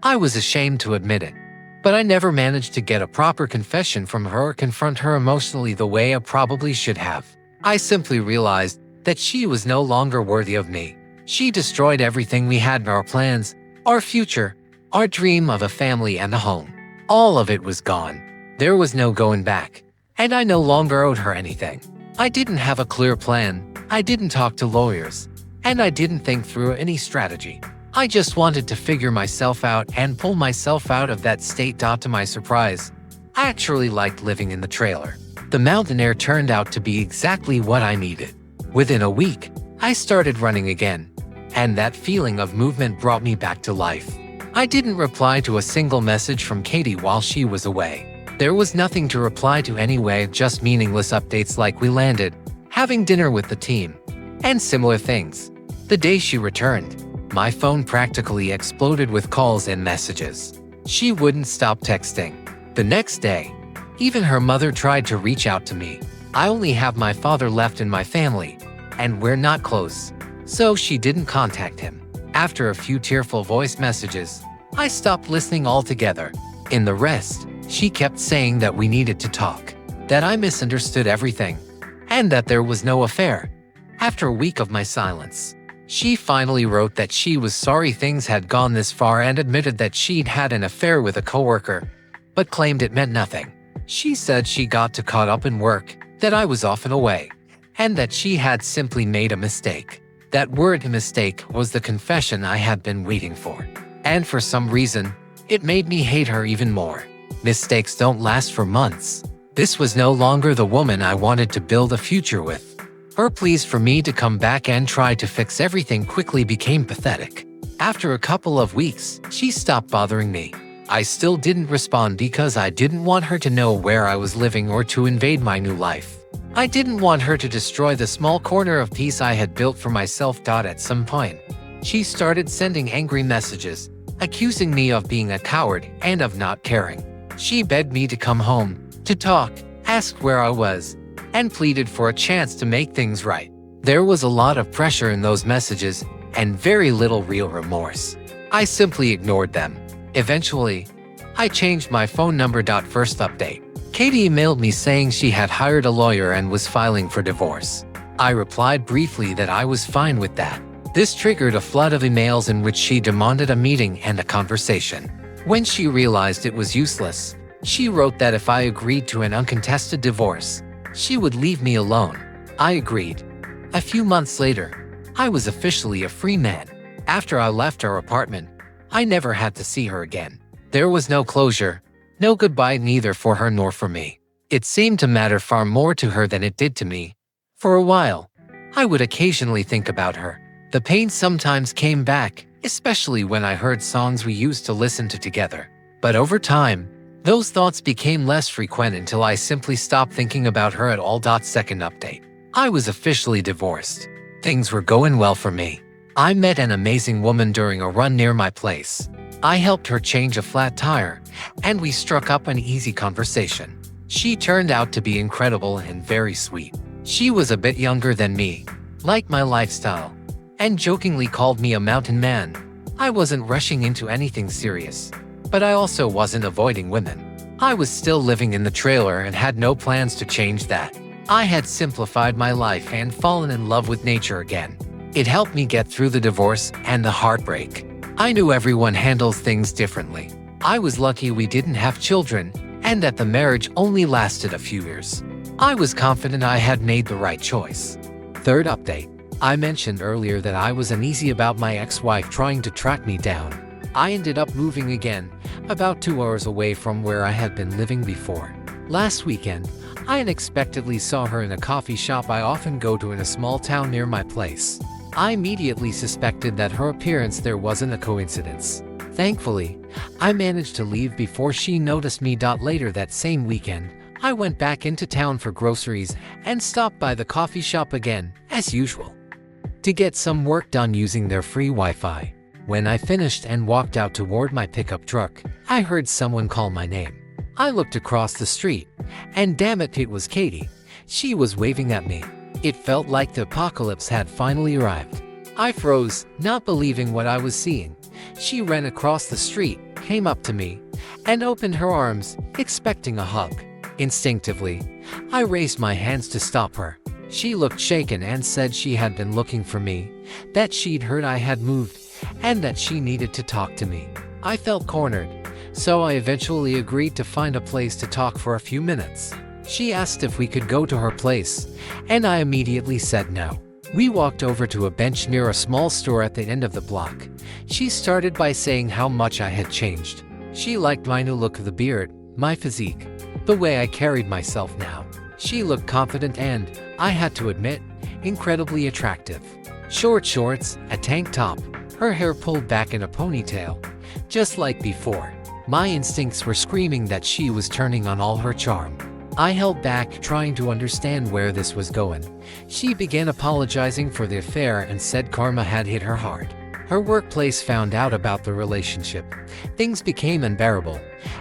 I was ashamed to admit it, but I never managed to get a proper confession from her or confront her emotionally the way I probably should have. I simply realized that she was no longer worthy of me. She destroyed everything we had in our plans, our future, our dream of a family and a home. All of it was gone. There was no going back, and I no longer owed her anything. I didn't have a clear plan, I didn't talk to lawyers, and I didn't think through any strategy. I just wanted to figure myself out and pull myself out of that state. To my surprise, I actually liked living in the trailer. The mountain air turned out to be exactly what I needed. Within a week, I started running again, and that feeling of movement brought me back to life. I didn't reply to a single message from Katie while she was away. There was nothing to reply to anyway, just meaningless updates like we landed, having dinner with the team, and similar things. The day she returned, my phone practically exploded with calls and messages. She wouldn't stop texting. The next day, even her mother tried to reach out to me. I only have my father left in my family, and we're not close, so she didn't contact him. After a few tearful voice messages, I stopped listening altogether. In the rest, she kept saying that we needed to talk, that I misunderstood everything, and that there was no affair. After a week of my silence, she finally wrote that she was sorry things had gone this far and admitted that she'd had an affair with a coworker, but claimed it meant nothing. She said she got too caught up in work, that I was often away, and that she had simply made a mistake. That word mistake was the confession I had been waiting for. And for some reason, it made me hate her even more. Mistakes don't last for months. This was no longer the woman I wanted to build a future with. Her pleas for me to come back and try to fix everything quickly became pathetic. After a couple of weeks, she stopped bothering me. I still didn't respond because I didn't want her to know where I was living or to invade my new life. I didn't want her to destroy the small corner of peace I had built for myself. At some point, she started sending angry messages, accusing me of being a coward and of not caring. She begged me to come home, to talk, asked where I was, and pleaded for a chance to make things right. There was a lot of pressure in those messages and very little real remorse. I simply ignored them. Eventually, I changed my phone number. First update. Katie emailed me saying she had hired a lawyer and was filing for divorce. I replied briefly that I was fine with that. This triggered a flood of emails in which she demanded a meeting and a conversation. When she realized it was useless, she wrote that if I agreed to an uncontested divorce, she would leave me alone. I agreed. A few months later, I was officially a free man. After I left our apartment, I never had to see her again. There was no closure, no goodbye, neither for her nor for me. It seemed to matter far more to her than it did to me. For a while, I would occasionally think about her. The pain sometimes came back, especially when I heard songs we used to listen to together. But over time, those thoughts became less frequent until I simply stopped thinking about her at all. Second update. I was officially divorced. Things were going well for me. I met an amazing woman during a run near my place. I helped her change a flat tire, and we struck up an easy conversation. She turned out to be incredible and very sweet. She was a bit younger than me, liked my lifestyle, and jokingly called me a mountain man. I wasn't rushing into anything serious, but I also wasn't avoiding women. I was still living in the trailer and had no plans to change that. I had simplified my life and fallen in love with nature again. It helped me get through the divorce and the heartbreak. I knew everyone handles things differently. I was lucky we didn't have children and that the marriage only lasted a few years. I was confident I had made the right choice. Third update. I mentioned earlier that I was uneasy about my ex-wife trying to track me down. I ended up moving again, about 2 hours away from where I had been living before. Last weekend, I unexpectedly saw her in a coffee shop I often go to in a small town near my place. I immediately suspected that her appearance there wasn't a coincidence. Thankfully, I managed to leave before she noticed me. Later that same weekend, I went back into town for groceries and stopped by the coffee shop again, as usual, to get some work done using their free Wi-Fi. When I finished and walked out toward my pickup truck, I heard someone call my name. I looked across the street, and damn it, it was Katie. She was waving at me. It felt like the apocalypse had finally arrived. I froze, not believing what I was seeing. She ran across the street, came up to me and opened her arms, expecting a hug. Instinctively, I raised my hands to stop her. She looked shaken and said she had been looking for me, that she'd heard I had moved, and that she needed to talk to me. I felt cornered, so I eventually agreed to find a place to talk for a few minutes. She asked if we could go to her place, and I immediately said no. We walked over to a bench near a small store at the end of the block. She started by saying how much I had changed. She liked my new look of the beard, my physique, the way I carried myself now. She looked confident and, I had to admit, incredibly attractive. Short shorts, a tank top, her hair pulled back in a ponytail, just like before. My instincts were screaming that she was turning on all her charm. I held back, trying to understand where this was going. She began apologizing for the affair and said karma had hit her hard. Her workplace found out about the relationship. Things became unbearable,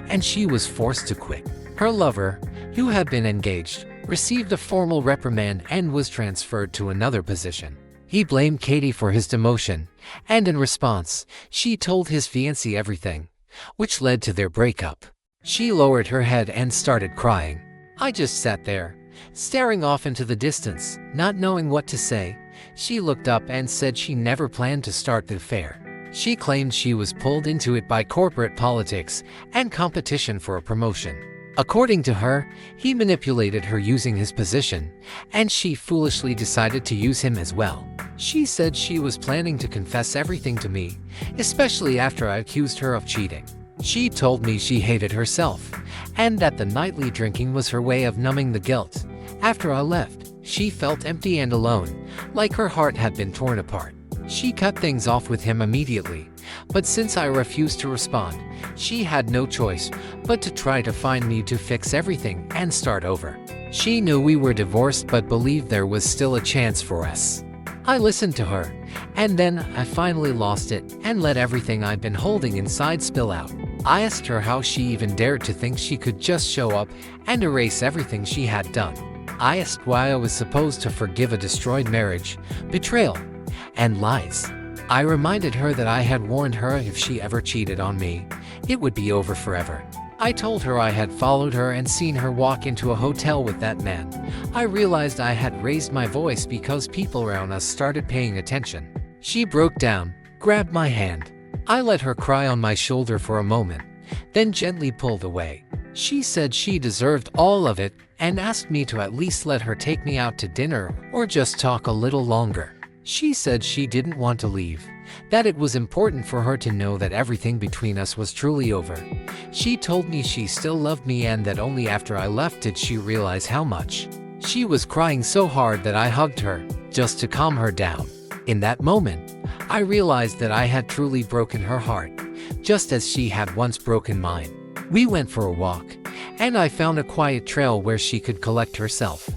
and she was forced to quit. Her lover, who had been engaged, received a formal reprimand and was transferred to another position. He blamed Katie for his demotion, and in response, she told his fiancé everything, which led to their breakup. She lowered her head and started crying. I just sat there, staring off into the distance, not knowing what to say. She looked up and said she never planned to start the affair. She claimed she was pulled into it by corporate politics and competition for a promotion. According to her, he manipulated her using his position, and she foolishly decided to use him as well. She said she was planning to confess everything to me, especially after I accused her of cheating. She told me she hated herself, and that the nightly drinking was her way of numbing the guilt. After I left, she felt empty and alone, like her heart had been torn apart. She cut things off with him immediately, but since I refused to respond, she had no choice but to try to find me to fix everything and start over. She knew we were divorced but believed there was still a chance for us. I listened to her, and then I finally lost it and let everything I'd been holding inside spill out. I asked her how she even dared to think she could just show up and erase everything she had done. I asked why I was supposed to forgive a destroyed marriage, betrayal, and lies. I reminded her that I had warned her if she ever cheated on me, it would be over forever. I told her I had followed her and seen her walk into a hotel with that man. I realized I had raised my voice because people around us started paying attention. She broke down, grabbed my hand. I let her cry on my shoulder for a moment, then gently pulled away. She said she deserved all of it and asked me to at least let her take me out to dinner or just talk a little longer. She said she didn't want to leave, that it was important for her to know that everything between us was truly over. She told me she still loved me and that only after I left did she realize how much. She was crying so hard that I hugged her, just to calm her down. In that moment, I realized that I had truly broken her heart, just as she had once broken mine. We went for a walk, and I found a quiet trail where she could collect herself.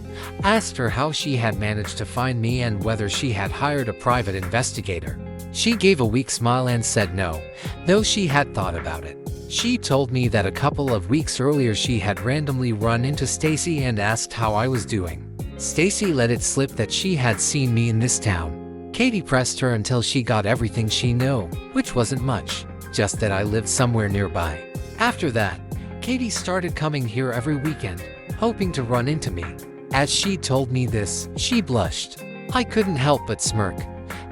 Asked her how she had managed to find me and whether she had hired a private investigator. She gave a weak smile and said no, though she had thought about it. She told me that a couple of weeks earlier she had randomly run into Stacy and asked how I was doing. Stacy let it slip that she had seen me in this town. Katie pressed her until she got everything she knew, which wasn't much, just that I lived somewhere nearby. After that, Katie started coming here every weekend, hoping to run into me. As she told me this, she blushed. I couldn't help but smirk,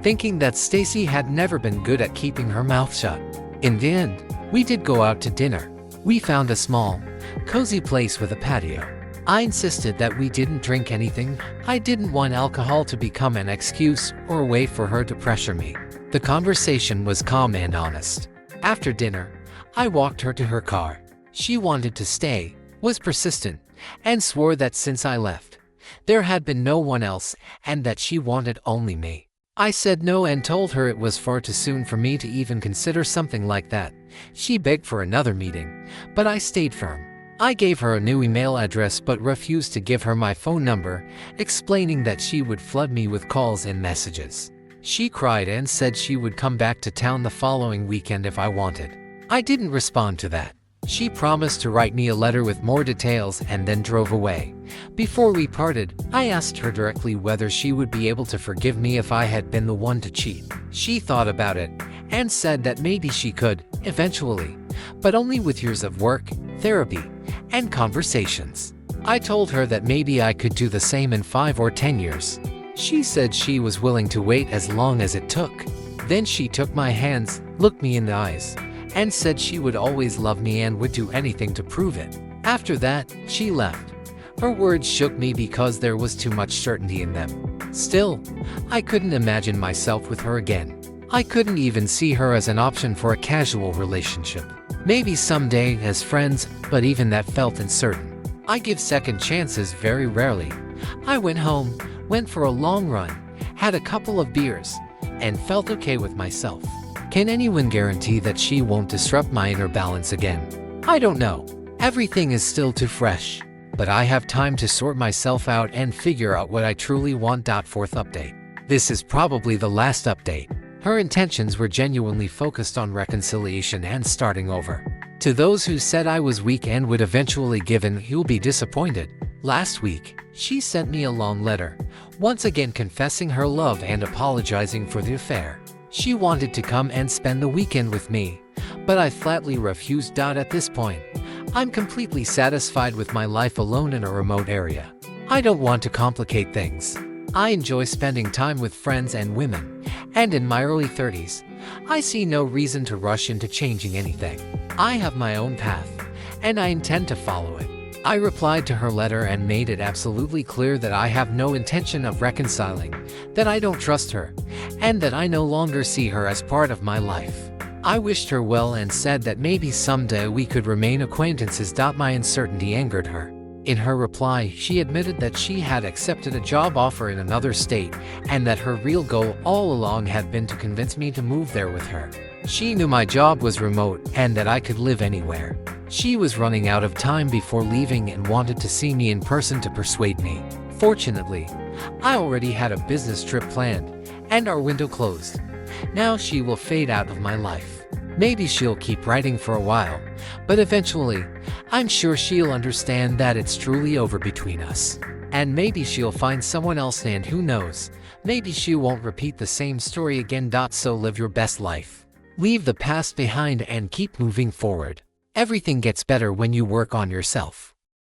thinking that Stacy had never been good at keeping her mouth shut. In the end, we did go out to dinner. We found a small, cozy place with a patio. I insisted that we didn't drink anything. I didn't want alcohol to become an excuse or a way for her to pressure me. The conversation was calm and honest. After dinner, I walked her to her car. She wanted to stay, was persistent, and swore that since I left, there had been no one else and that she wanted only me. I said no and told her it was far too soon for me to even consider something like that. She begged for another meeting, but I stayed firm. I gave her a new email address but refused to give her my phone number, explaining that she would flood me with calls and messages. She cried and said she would come back to town the following weekend if I wanted. I didn't respond to that. She promised to write me a letter with more details and then drove away. Before we parted, I asked her directly whether she would be able to forgive me if I had been the one to cheat. She thought about it and said that maybe she could, eventually, but only with years of work, therapy, and conversations. I told her that maybe I could do the same in 5 or 10 years. She said she was willing to wait as long as it took. Then she took my hands, looked me in the eyes, and said she would always love me and would do anything to prove it. After that, she left. Her words shook me because there was too much certainty in them. Still, I couldn't imagine myself with her again. I couldn't even see her as an option for a casual relationship. Maybe someday as friends, but even that felt uncertain. I give second chances very rarely. I went home, went for a long run, had a couple of beers, and felt okay with myself. Can anyone guarantee that she won't disrupt my inner balance again? I don't know. Everything is still too fresh. But I have time to sort myself out and figure out what I truly want. Fourth update. This is probably the last update. Her intentions were genuinely focused on reconciliation and starting over. To those who said I was weak and would eventually give in, you'll be disappointed. Last week, she sent me a long letter, once again confessing her love and apologizing for the affair. She wanted to come and spend the weekend with me, but I flatly refused. At this point, I'm completely satisfied with my life alone in a remote area. I don't want to complicate things. I enjoy spending time with friends and women, and in my early 30s, I see no reason to rush into changing anything. I have my own path, and I intend to follow it. I replied to her letter and made it absolutely clear that I have no intention of reconciling, that I don't trust her, and that I no longer see her as part of my life. I wished her well and said that maybe someday we could remain acquaintances. My uncertainty angered her. In her reply, she admitted that she had accepted a job offer in another state and that her real goal all along had been to convince me to move there with her. She knew my job was remote and that I could live anywhere. She was running out of time before leaving and wanted to see me in person to persuade me. Fortunately, I already had a business trip planned and our window closed. Now she will fade out of my life. Maybe she'll keep writing for a while, but eventually, I'm sure she'll understand that it's truly over between us. And maybe she'll find someone else, and who knows, maybe she won't repeat the same story again. So live your best life. Leave the past behind and keep moving forward. Everything gets better when you work on yourself.